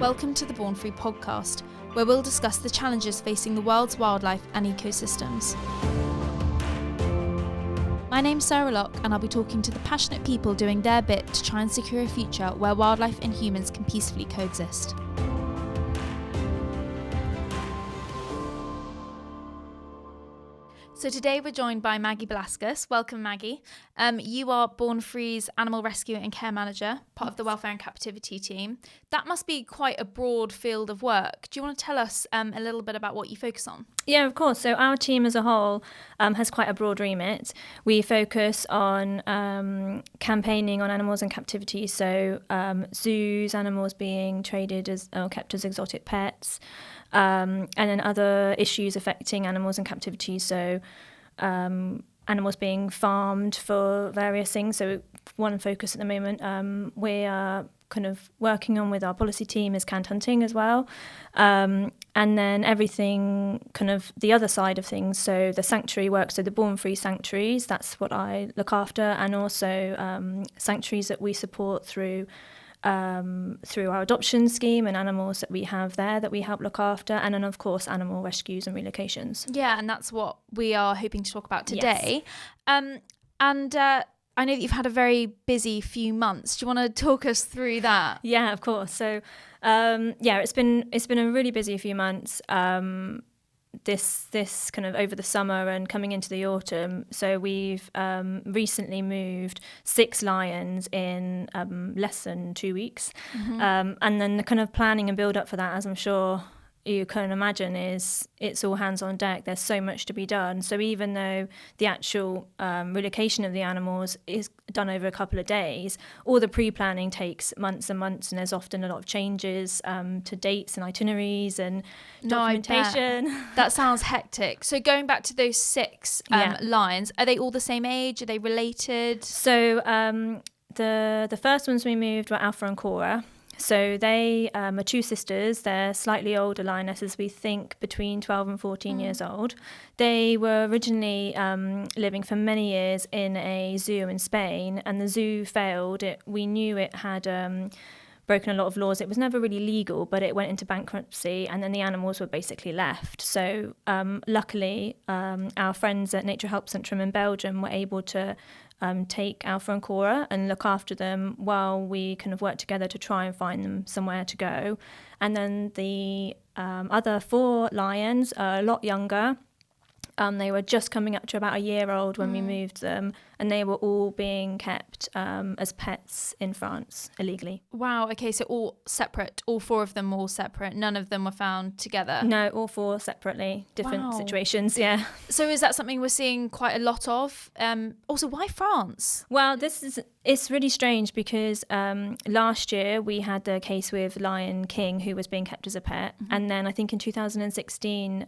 Welcome to the Born Free podcast, where we'll discuss the challenges facing the world's wildlife and ecosystems. My name's Sarah Locke, and I'll be talking to the passionate people doing their bit to try and secure a future where wildlife and humans can peacefully coexist. So today we're joined by Maggie Balaskas. Welcome, Maggie. You are Born Free's Animal Rescue and Care Manager, part of the Welfare and Captivity team. That must be quite a broad field of work. Do you want to tell us a little bit about what you focus on? Yeah, of course. So our team as a whole has quite a broad remit. We focus on campaigning on animals in captivity, so zoos, animals being traded as or kept as exotic pets, and then other issues affecting animals in captivity, so animals being farmed for various things. So one focus at the moment we are kind of working on with our policy team is canned hunting as well. And then everything kind of the other side of things, so the sanctuary work, so the Born Free sanctuaries, that's what I look after, and also sanctuaries that we support through our adoption scheme and animals that we have there that we help look after, and then of course animal rescues and relocations. Yeah, and that's what we are hoping to talk about today. Yes. I know that you've had a very busy few months. Do you want to talk us through that? Yeah, of course. So it's been a really busy few months. This kind of over the summer and coming into the autumn. So we've recently moved 6 lions in less than 2 weeks. Mm-hmm. And then the kind of planning and build up for that, as I'm sure you can imagine, is it's all hands on deck. There's so much to be done. So even though the actual relocation of the animals is done over a couple of days, all the pre-planning takes months and months, and there's often a lot of changes to dates and itineraries and documentation. That sounds hectic. So going back to those 6 lions, are they all the same age? Are they related? So the first ones we moved were Alpha and Cora. So they are 2 sisters. They're slightly older lionesses, we think between 12 and 14 years old. They were originally living for many years in a zoo in Spain, and the zoo failed. We knew it had broken a lot of laws. It was never really legal, but it went into bankruptcy, and then the animals were basically left. So luckily, our friends at Nature Help Centrum in Belgium were able to take Alpha and Cora and look after them while we kind of work together to try and find them somewhere to go. And then the other 4 lions are a lot younger. They were just coming up to about a year old when we moved them, and they were all being kept as pets in France illegally. Wow, okay, so all separate, all 4 of them all separate, none of them were found together? No, all 4 separately, different situations, yeah. So is that something we're seeing quite a lot of? Also, why France? Well, it's really strange because last year we had the case with Lion King, who was being kept as a pet, and then I think in 2016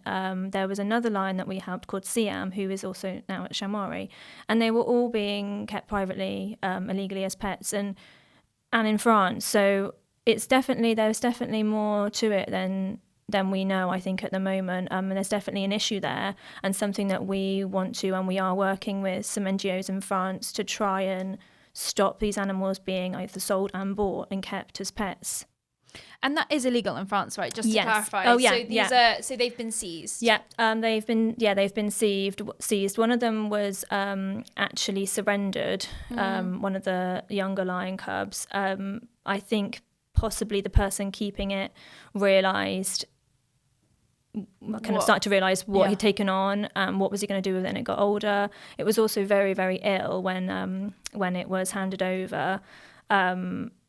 there was another lion that we helped called Siam, who is also now at Shamwari, and they were all being kept privately, illegally as pets, and in France. So there's definitely more to it than we know, I think, at the moment. And there's definitely an issue there, and something that we want to, and we are working with some NGOs in France to try and stop these animals being either sold and bought and kept as pets. And that is illegal in France, right? Just to clarify. Oh, yeah. So these are, so they've been seized. Yeah. They've been seized. One of them was actually surrendered. One of the younger lion cubs. I think possibly the person keeping it started to realise what he'd taken on, what was he going to do with it, and it got older. It was also very, very ill when it was handed over.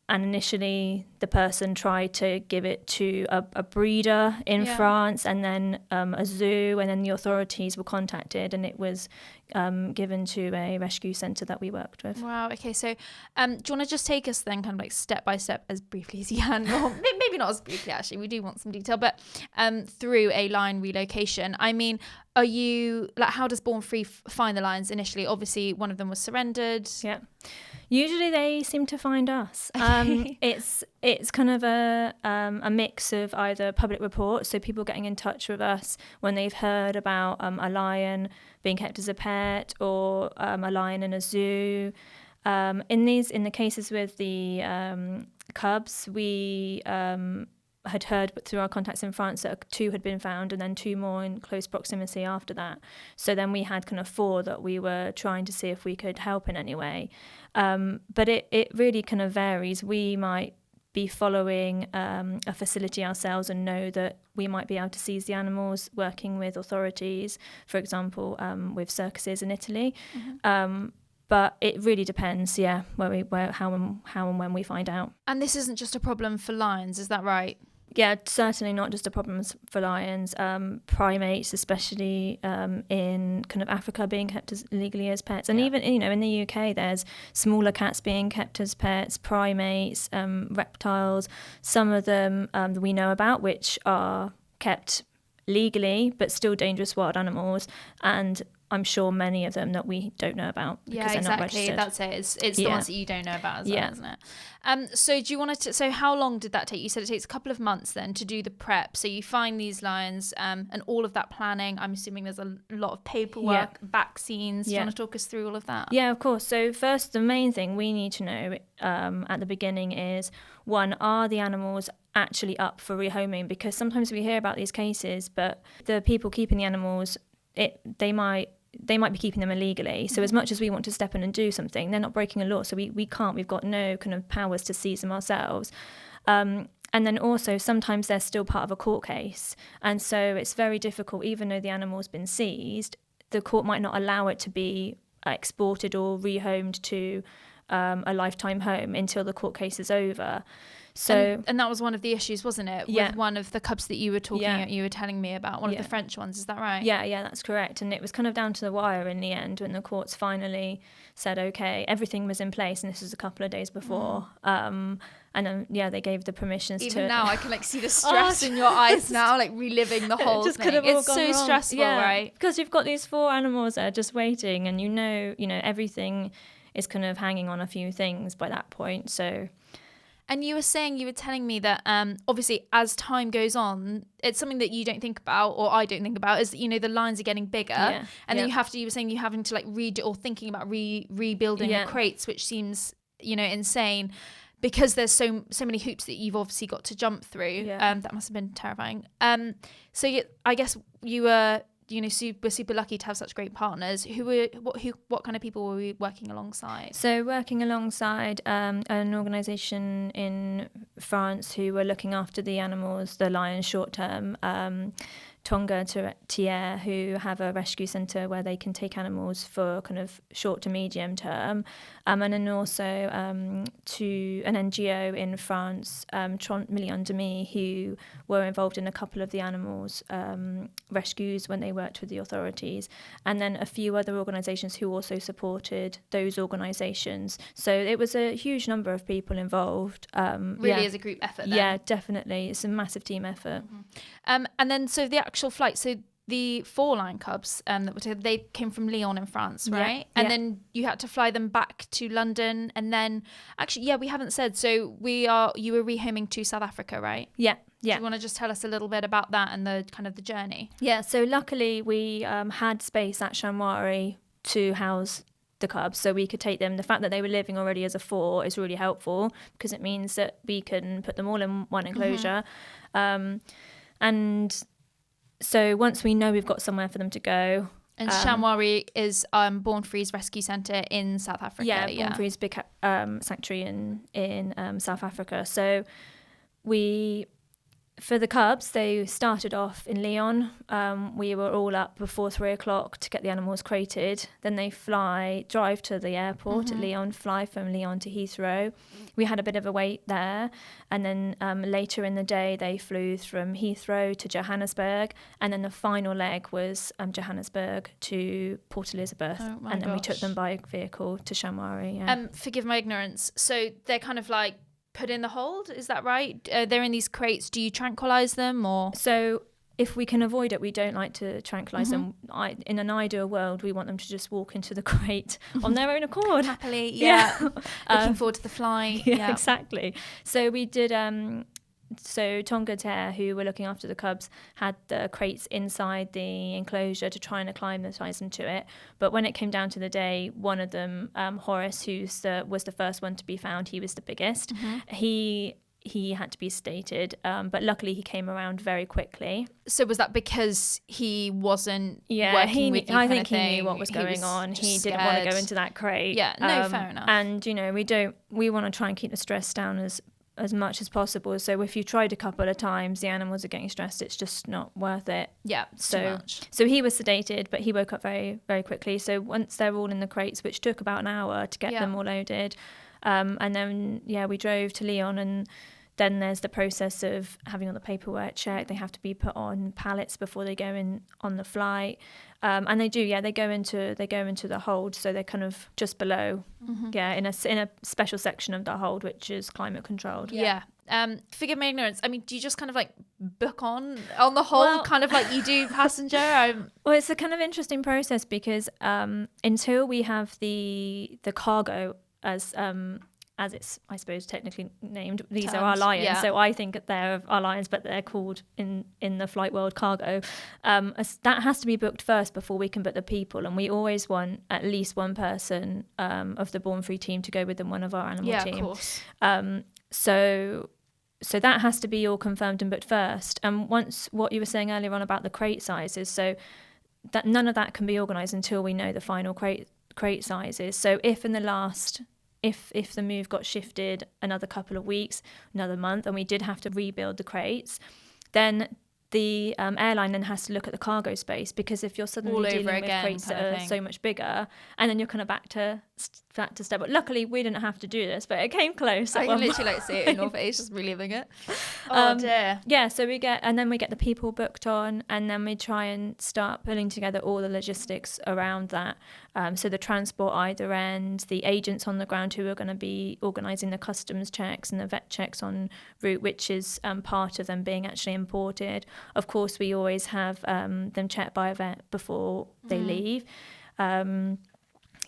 And initially, the person tried to give it to a breeder in France, and then a zoo, and then the authorities were contacted, and it was given to a rescue centre that we worked with. Wow, okay, so do you want to just take us then kind of like step by step, as briefly as you can, or maybe not as briefly actually, we do want some detail, but through a lion relocation. I mean, are you, like, how does Born Free find the lions initially? Obviously, one of them was surrendered. Yeah. Usually they seem to find us. It's kind of a mix of either public reports, so people getting in touch with us when they've heard about a lion being kept as a pet, or a lion in a zoo. In the cases with the cubs, we had heard through our contacts in France that 2 had been found, and then 2 more in close proximity after that. So then we had kind of 4 that we were trying to see if we could help in any way. But it really kind of varies. We might be following a facility ourselves and know that we might be able to seize the animals, working with authorities, for example, with circuses in Italy. But it really depends, how and when we find out. And this isn't just a problem for lions, is that right? Yeah, certainly not just a problem for lions. Primates, especially in kind of Africa, being kept as illegally as pets, and even in the UK, there's smaller cats being kept as pets, primates, reptiles. Some of them we know about, which are kept legally but still dangerous wild animals, and I'm sure many of them that we don't know about because they're not registered. That's it. It's the ones that you don't know about as well, isn't it? So do you want to? So how long did that take? You said it takes a couple of months then to do the prep. So you find these lions and all of that planning. I'm assuming there's a lot of paperwork, vaccines. Do you want to talk us through all of that? Yeah, of course. So first, the main thing we need to know at the beginning is, one, are the animals actually up for rehoming? Because sometimes we hear about these cases, but the people keeping the animals, they might be keeping them illegally. So as much as we want to step in and do something, they're not breaking a law. So we can't, we've got no kind of powers to seize them ourselves. And then also sometimes they're still part of a court case. And so it's very difficult, even though the animal's been seized, the court might not allow it to be exported or rehomed to a lifetime home until the court case is over. So and that was one of the issues, wasn't it? Yeah. With one of the cubs that you were you were telling me about, one of the French ones, is that right? Yeah, that's correct. And it was kind of down to the wire in the end when the courts finally said, okay, everything was in place, and this was a couple of days before. And then, they gave the permissions to... Even now, I can see the stress in your eyes now, reliving the whole thing. It's so stressful, right? Because you've got these 4 animals that are just waiting, and you know, everything is kind of hanging on a few things by that point, so... And you were telling me that obviously as time goes on, it's something that you don't think about, or I don't think about, is the lines are getting bigger, and then you were saying you're having to redo or thinking about rebuilding the crates, which seems insane, because there's so many hoops that you've obviously got to jump through. That must have been terrifying. So I guess you were super lucky to have such great partners. What kind of people were we working alongside? So working alongside an organisation in France who were looking after the animals, the lions short term, Tonga Tier, who have a rescue centre where they can take animals for kind of short to medium term, and then also to an NGO in France, Lyon, who were involved in a couple of the animals' rescues when they worked with the authorities, and then a few other organisations who also supported those organisations. So it was a huge number of people involved. Really is a group effort then. Yeah, definitely. It's a massive team effort. And then so the actual flight, so the 4 lion cubs they came from Lyon in France, right? And then you had to fly them back to London, and then actually we haven't said, so you were rehoming to South Africa, right? Do you want to just tell us a little bit about that and the kind of the journey? So luckily we had space at Shamwari to house the cubs, so we could take them. The fact that they were living already as a 4 is really helpful, because it means that we can put them all in one enclosure. And so once we know we've got somewhere for them to go. And Shamwari is Born Free's rescue centre in South Africa. Born Free's big sanctuary in South Africa. So for the cubs, they started off in Lyon. We were all up before 3 o'clock to get the animals crated. Then they drive to the airport at Lyon, fly from Lyon to Heathrow. We had a bit of a wait there. And then later in the day, they flew from Heathrow to Johannesburg. And then the final leg was Johannesburg to Port Elizabeth. And then we took them by vehicle to Shamwari. Forgive my ignorance. So they're kind of put in the hold, is that right? They're in these crates. Do you tranquilize them, or? So if we can avoid it, we don't like to tranquilize them. In an ideal world, we want them to just walk into the crate on their own accord. Happily, looking forward to the flight. Exactly. So we did... So Tonga Tier, who were looking after the cubs, had the crates inside the enclosure to try and acclimatise them to it. But when it came down to the day, one of them, Horace, who was the first one to be found, he was the biggest. He he had to be sedated, but luckily he came around very quickly. So was that because he wasn't Yeah, working with you? I think he knew what was going on. He didn't want to go into that crate. Yeah, no, fair enough. And we want to try and keep the stress down as much as possible. So if you tried a couple of times, the animals are getting stressed, it's just not worth it. Yeah, too much. So he was sedated, but he woke up very, very quickly. So once they're all in the crates, which took about an hour to get them all loaded, and then we drove to Lyon, and then there's the process of having all the paperwork checked. They have to be put on pallets before they go in on the flight, and they go into the hold. So they're kind of just below, in a special section of the hold, which is climate controlled. Yeah. Forgive my ignorance. I mean, do you just kind of like book on the whole, kind of like you do passenger? Well, it's a kind of interesting process because until we have the cargo as it's, I suppose, technically named, these are our lions. Yeah. So I think they're our lions, but they're called in the flight world cargo. That has to be booked first before we can book the people. And we always want at least one person of the Born Free team to go with them, one of our animal team. Yeah, of course. So that has to be all confirmed and booked first. And once, what you were saying earlier on about the crate sizes, so that none of that can be organised until we know the final crate sizes. So if the move got shifted another couple of weeks, another month, and we did have to rebuild the crates, then the airline then has to look at the cargo space, because if you're suddenly dealing with crates that are so much bigger, and then you're kind of back to step. But luckily we didn't have to do this, but it came close. I can literally like see it in your face, just reliving it. Oh dear. Yeah, so we get the people booked on, and then we try and start pulling together all the logistics around that. So the transport either end, the agents on the ground who are going to be organising the customs checks and the vet checks en route, which is part of them being actually imported. Of course, we always have them checked by a vet before they leave.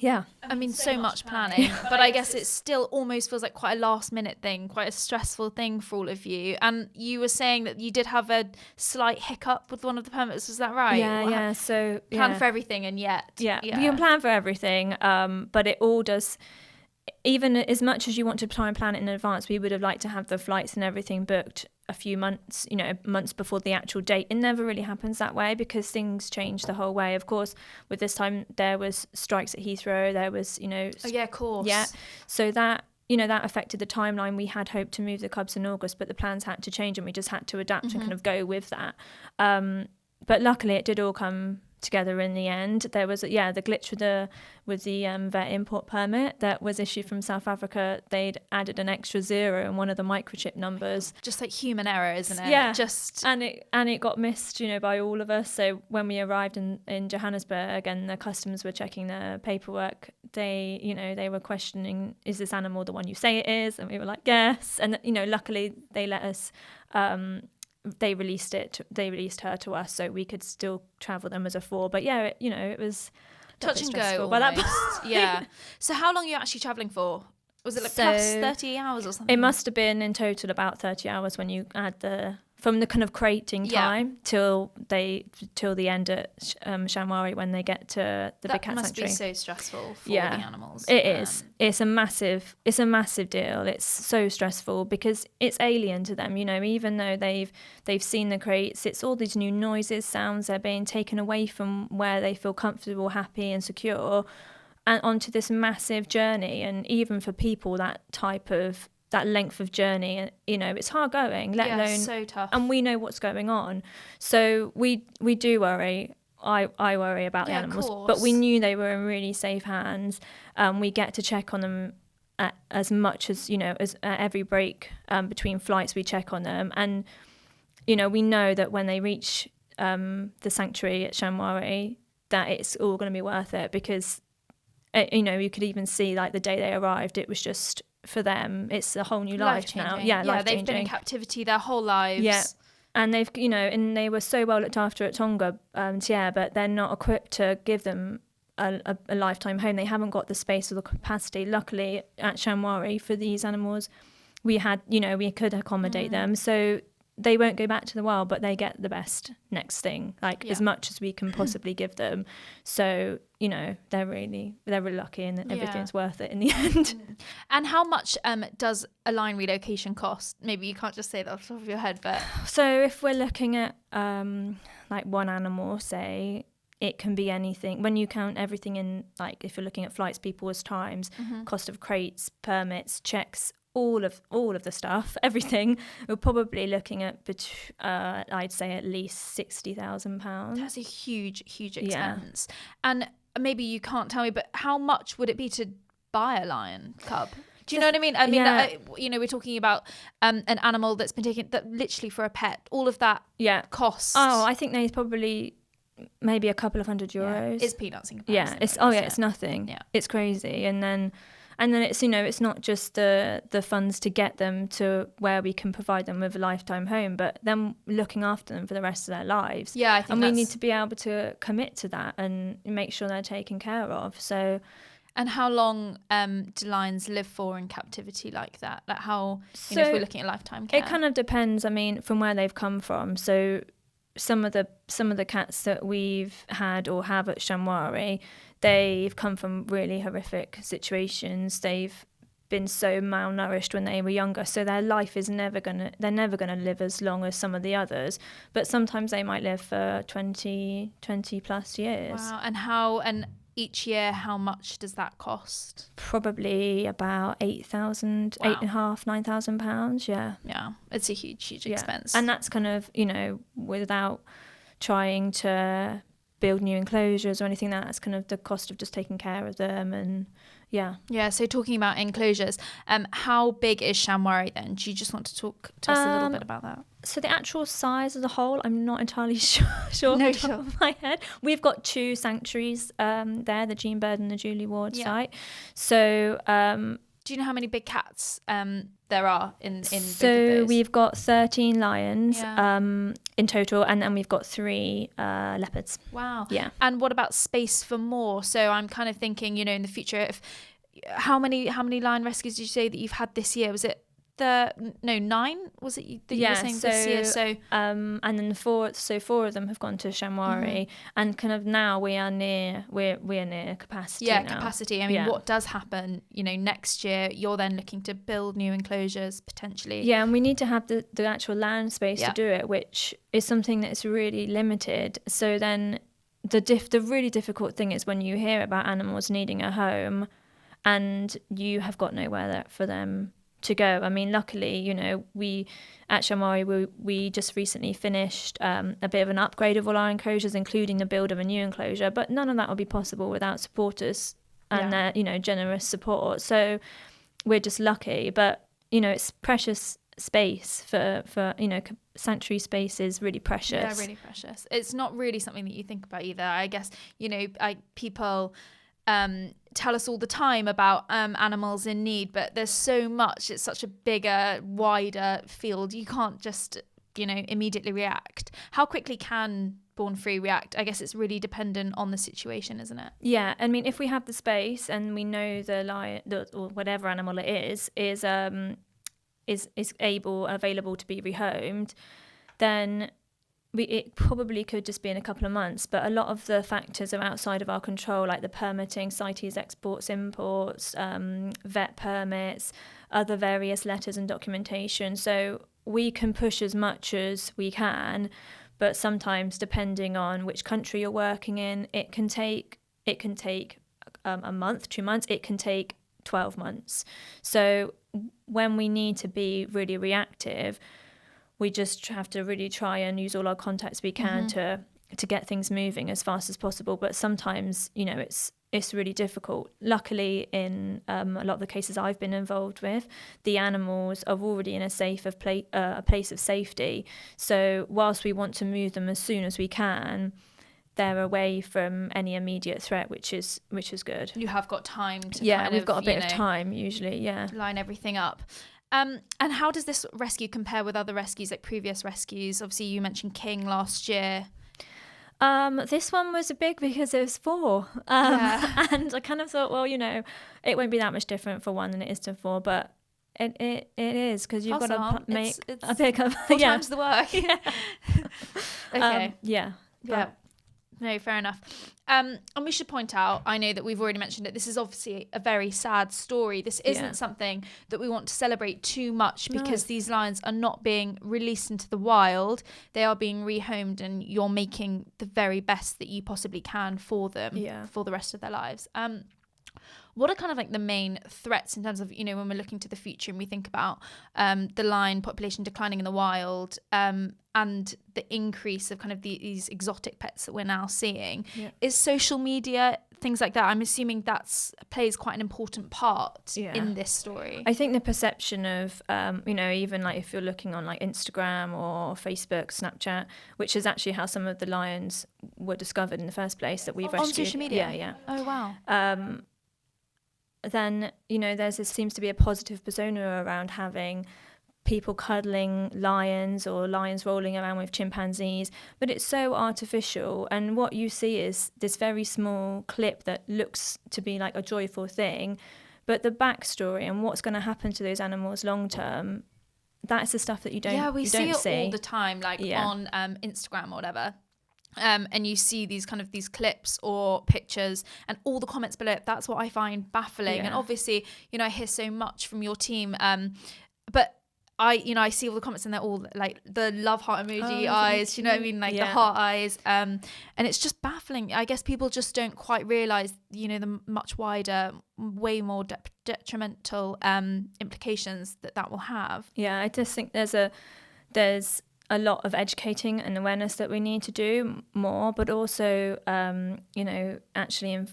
Yeah. I mean, so much planning, but I guess it still almost feels like quite a last minute thing, quite a stressful thing for all of you. And you were saying that you did have a slight hiccup with one of the permits, was that right? Yeah. So plan for everything, and yet. Yeah, you can plan for everything, but it all does. Even as much as you want to try and plan it in advance, we would have liked to have the flights and everything booked a few months before the actual date. It never really happens that way because things change the whole way. Of course, with this time there was strikes at Heathrow. There was, Oh yeah, of course. Yeah. So that that affected the timeline. We had hoped to move the cubs in August, but the plans had to change, and we just had to adapt and kind of go with that. But luckily, it did all come together in the end. There was the glitch with the vet import permit that was issued from South Africa. They'd added an extra 0 in one of the microchip numbers, just like human error, isn't it? Yeah, and it got missed by all of us. So when we arrived in Johannesburg and the customs were checking the paperwork, they were questioning, is this animal the one you say it is? And we were like, yes. And luckily they let us they released her to us, so we could still travel them as a 4. But yeah, it was touch and go by that point. Yeah. So how long are you actually traveling for? Was it plus 30 hours or something? It must have been in total about 30 hours when you add from the kind of crating time till the end at Shamwari when they get to the big cat sanctuary. That must be so stressful for the animals. It is. It's a massive deal. It's so stressful because it's alien to them. Even though they've seen the crates, it's all these new noises, sounds. They're being taken away from where they feel comfortable, happy, and secure, and onto this massive journey. And even for people, that length of journey, it's hard going, let alone so tough. And we know what's going on, so we do worry. I worry about the animals, but we knew they were in really safe hands. We get to check on them as much as as at every break between flights. We check on them, and we know that when they reach the sanctuary at Shamwari, that it's all going to be worth it, because you could even see like the day they arrived, it was just, for them, it's a whole new life now. Yeah, they've been in captivity their whole lives. Yeah, and they've, and they were so well looked after at Tonga, but they're not equipped to give them a lifetime home. They haven't got the space or the capacity. Luckily, at Shamwari, for these animals, we had, we could accommodate them. So they won't go back to the wild, but they get the best next thing, like as much as we can possibly give them. So, you know, they're really lucky, and everything's worth it in the end. And how much does a line relocation cost? Maybe you can't just say that off the top of your head, but so if we're looking at like one animal, say, it can be anything when you count everything in, like if you're looking at flights, people's times, cost of crates, permits, checks, all of the stuff, everything, we're probably looking at I'd say at least £60,000. That's a huge expense. And maybe you can't tell me, but how much would it be to buy a lion cub? Do you know what I mean? I mean, you know, we're talking about an animal that's been taken that literally for a pet, all of that costs. Oh, I think there's probably maybe a couple of €100. It's peanuts in comparison. It's nothing. Yeah, it's crazy. And then it's, you know, it's not just the funds to get them to where we can provide them with a lifetime home, but them looking after them for the rest of their lives. Yeah, I think and we need to be able to commit to that and make sure they're taken care of. So. And how long do lions live for in captivity like that? Like how, you know, if we're looking at lifetime care? It kind of depends, I mean, from where they've come from. So some of the cats that we've had or have at Shamwari, they've come from really horrific situations. They've been so malnourished when they were younger, so their life is never gonna live as long as some of the others. But sometimes they might live for 20 plus years. Wow. And each year, how much does that cost? Probably about £8,500, £9,000. Yeah, it's a huge expense. And that's kind of, you know, without trying to build new enclosures or anything. That's kind of the cost of just taking care of them. And so talking about enclosures, how big is Shamwari then? Do you just want to tell us a little bit about that? So the actual size of the whole, I'm not entirely sure off the top of my head. We've got 2 sanctuaries there, the Jean Bird and the Julie Ward site. So do you know how many big cats there are in both of so those? We've got 13 lions in total, and then we've got 3 leopards. Wow. Yeah. And what about space for more? So I'm kind of thinking, you know, in the future, how many lion rescues did you say that you've had this year? Was it 9? Was it that you were saying this year? So and then 4 of them have gone to Shamwari, and kind of now we're near capacity. Yeah, now. capacity. I mean, what does happen? You know, next year you're then looking to build new enclosures potentially. Yeah, and we need to have the actual land space to do it, which is something that's really limited. So then the really difficult thing is when you hear about animals needing a home, and you have got nowhere for them to go. I mean, luckily, you know, we at Shamwari we just recently finished a bit of an upgrade of all our enclosures, including the build of a new enclosure. But none of that would be possible without supporters and their, you know, generous support. So we're just lucky. But you know, it's precious space for you know, sanctuary space is really precious. Yeah, really precious. It's not really something that you think about either. I guess, you know, people tell us all the time about animals in need, but there's so much. It's such a bigger, wider field. You can't just, you know, immediately react. How quickly can Born Free react? I guess it's really dependent on the situation, isn't it? Yeah, I mean, if we have the space and we know the lion or whatever animal it is available to be rehomed, then it probably could just be in a couple of months. But a lot of the factors are outside of our control, like the permitting, CITES exports, imports, vet permits, other various letters and documentation. So we can push as much as we can, but sometimes depending on which country you're working in, it can take a month, 2 months, it can take 12 months. So when we need to be really reactive, we just have to really try and use all our contacts we can to get things moving as fast as possible. But sometimes, you know, it's really difficult. Luckily, in a lot of the cases I've been involved with, the animals are already in a place of safety. So whilst we want to move them as soon as we can, they're away from any immediate threat, which is good. You have got time to we've got a bit of time usually, line everything up. And how does this rescue compare with other rescues, like previous rescues? Obviously, you mentioned King last year. This one was big because it was 4. And I kind of thought, well, you know, it won't be that much different for 1 than it is to 4. But It is, because you've got to make it's a pickup. 4 times the work. Okay. Yeah. No, fair enough. And we should point out, I know that we've already mentioned it, this is obviously a very sad story. This isn't something that we want to celebrate too much, because these lions are not being released into the wild. They are being rehomed, and you're making the very best that you possibly can for them for the rest of their lives. What are kind of like the main threats in terms of, you know, when we're looking to the future and we think about the lion population declining in the wild, and the increase of kind of these exotic pets that we're now seeing? Is social media, things like that, I'm assuming plays quite an important part in this story. I think the perception of, you know, even like if you're looking on like Instagram or Facebook, Snapchat, which is actually how some of the lions were discovered in the first place that we've rescued. On social media? Oh, wow. Then, you know, seems to be a positive persona around having people cuddling lions or lions rolling around with chimpanzees, but it's so artificial. And what you see is this very small clip that looks to be like a joyful thing, but the backstory and what's going to happen to those animals long term, that's the stuff that you don't see. Yeah, we see it all the time, like on Instagram or whatever. And you see these clips or pictures and all the comments below it. That's what I find baffling. And obviously, you know, I hear so much from your team, but I see all the comments and they're all like the love heart emoji eyes, you know what I mean? Like the heart eyes. And it's just baffling. I guess people just don't quite realise, you know, the much wider, way more detrimental implications that will have. Yeah, I just think there's a lot of educating and awareness that we need to do more, but also, you know, actually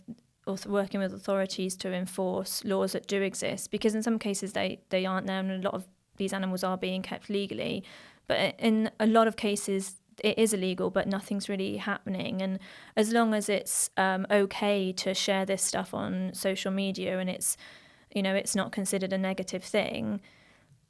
working with authorities to enforce laws that do exist, because in some cases they aren't there, and a lot of these animals are being kept legally, but in a lot of cases it is illegal, but nothing's really happening. And as long as it's okay to share this stuff on social media, and it's, you know, it's not considered a negative thing,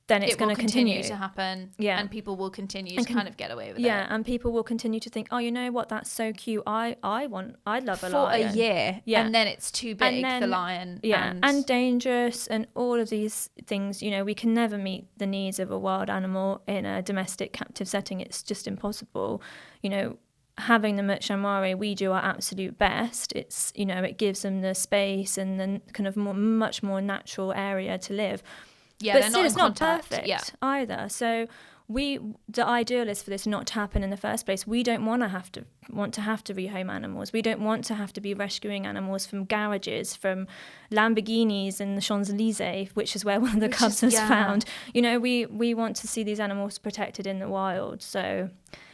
then it's going to continue to happen, and people will continue to kind of get away with it. Yeah, and people will continue to think, oh, you know what, that's so cute. I'd love a lion. For a year, and then it's too big for lion. Yeah, and dangerous, and all of these things. You know, we can never meet the needs of a wild animal in a domestic captive setting. It's just impossible. You know, having them at Shamwari, we do our absolute best. It's, you know, it gives them the space and the kind of much more natural area to live. Yeah, but still, it's not perfect either. So the ideal is for this not to happen in the first place. We don't want to have to rehome animals. We don't want to have to be rescuing animals from garages, from Lamborghinis in the Champs-Elysees, which is where one of the cubs was found. You know, we want to see these animals protected in the wild. So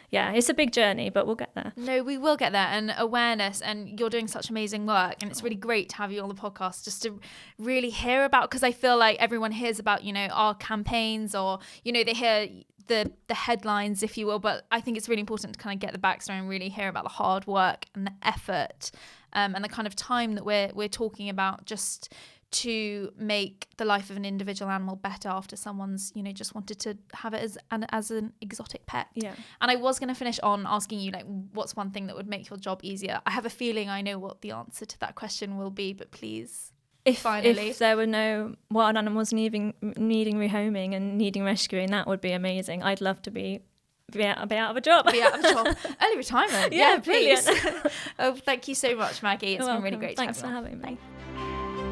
yeah, it's a big journey, but we'll get there. No, we will get there. And awareness, and you're doing such amazing work. And it's really great to have you on the podcast just to really hear about, because I feel like everyone hears about, you know, our campaigns, or, you know, they hear the headlines, if you will. But I think it's really important to kind of get the backstory and really hear about the hard work and the effort and the kind of time that we're talking about, just to make the life of an individual animal better after someone's, you know, just wanted to have it as an exotic pet. Yeah. And I was going to finish on asking you, like, what's one thing that would make your job easier? I have a feeling I know what the answer to that question will be, but please, if there were no wild animals needing rehoming and needing rescuing, that would be amazing. I'd love to be out of a job. Early retirement. Yeah, please. Oh, thank you so much, Maggie. It's been really great to have you on. Thanks for having me.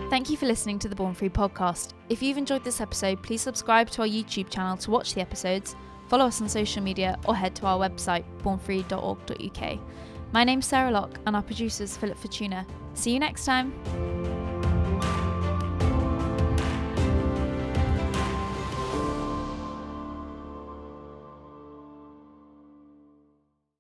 Thank you for listening to the Born Free podcast. If you've enjoyed this episode, please subscribe to our YouTube channel to watch the episodes, follow us on social media, or head to our website, bornfree.org.uk. My name's Sarah Locke, and our producer's Philip Fortuna. See you next time.